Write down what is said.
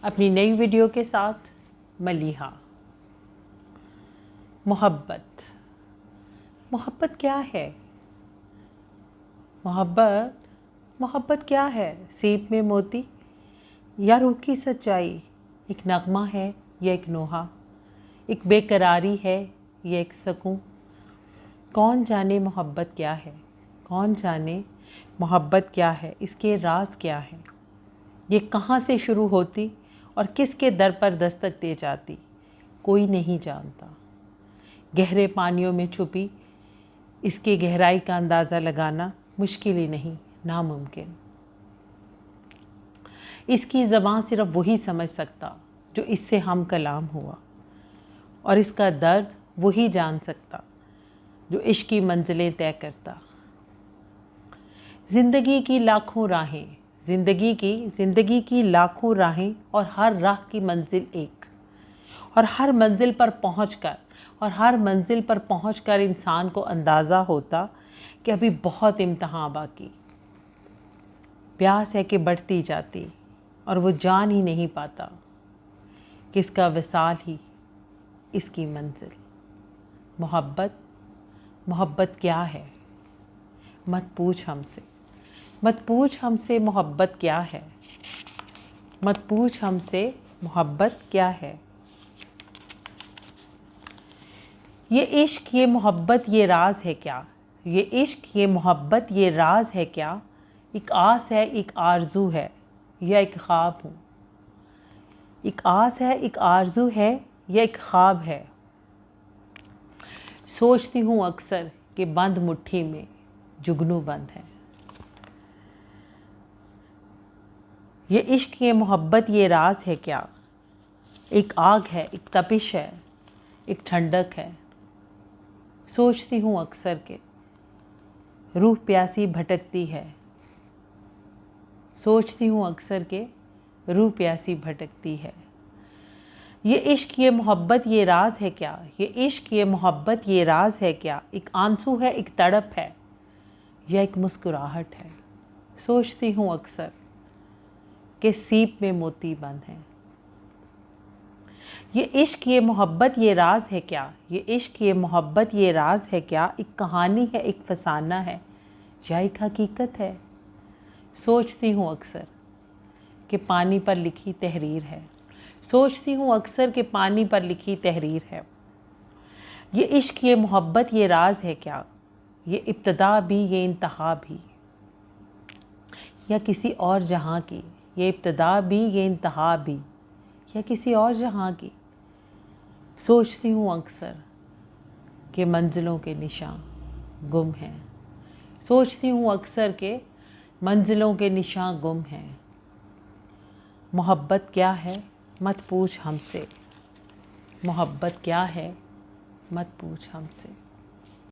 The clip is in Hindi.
अपनी नई वीडियो के साथ मलीहा। मोहब्बत। मोहब्बत क्या है? मोहब्बत क्या है? सीप में मोती या रूह की सच्चाई? एक नगमा है या एक नोहा? एक बेकरारी है या एक सकून? कौन जाने मोहब्बत क्या है? कौन जाने मोहब्बत क्या है? इसके राज क्या है? ये कहाँ से शुरू होती और किसके दर पर दस्तक दे जाती? कोई नहीं जानता। गहरे पानियों में छुपी इसकी गहराई का अंदाज़ा लगाना मुश्किल ही नहीं, नामुमकिन। इसकी ज़बान सिर्फ वही समझ सकता जो इससे हम कलाम हुआ, और इसका दर्द वही जान सकता जो इश्क की मंजिलें तय करता। ज़िंदगी की लाखों राहें, ज़िंदगी की लाखों राहें, और हर राह की मंजिल एक। और हर मंजिल पर पहुंचकर इंसान को अंदाज़ा होता कि अभी बहुत इम्तहान बाकी। प्यास है कि बढ़ती जाती और वो जान ही नहीं पाता कि इसका विसाल ही इसकी मंजिल। मोहब्बत क्या है? मत पूछ हमसे मोहब्बत क्या है? मत पूछ हमसे मोहब्बत क्या है? ये इश्क, ये मोहब्बत, ये राज है क्या? ये इश्क, ये मोहब्बत, ये राज है क्या? एक आस है, एक आरज़ू है, या एक ख्वाब हूँ? एक आस है, एक आरज़ू है, या एक ख्वाब है? सोचती हूँ अक्सर कि बंद मुट्ठी में जुगनू बंद है। ये इश्क, ये मोहब्बत, ये राज है क्या? एक आग है, एक तपिश है, एक ठंडक है। सोचती हूँ अक्सर के रूह प्यासी भटकती है। सोचती हूँ अक्सर के रूह प्यासी भटकती है। ये इश्क, ये मोहब्बत, ये राज है क्या? ये इश्क, ये मोहब्बत, ये राज है क्या? एक आंसू है, एक तड़प है, या एक मुस्कुराहट है? सोचती हूँ अक्सर कि सीप में मोती बंद हैं। ये इश्क, ये मोहब्बत, ये राज है क्या? ये इश्क, ये मोहब्बत, ये राज है क्या? एक कहानी है, एक फसाना है, या एक हकीकत है? सोचती हूँ अक्सर कि पानी पर लिखी तहरीर है। सोचती हूँ अक्सर कि पानी पर लिखी तहरीर है। ये इश्क, ये मोहब्बत, ये राज है क्या? ये इब्तिदा भी, ये इंतहा भी, या किसी और जहाँ की? ये इब्तिदा भी, ये इंतहा भी, या किसी और जहाँ की? सोचती हूँ अक्सर कि मंजिलों के निशान गुम हैं। सोचती हूँ अक्सर के मंजिलों के निशान गुम हैं। मोहब्बत क्या है? मत पूछ हमसे। मोहब्बत क्या है? मत पूछ हमसे।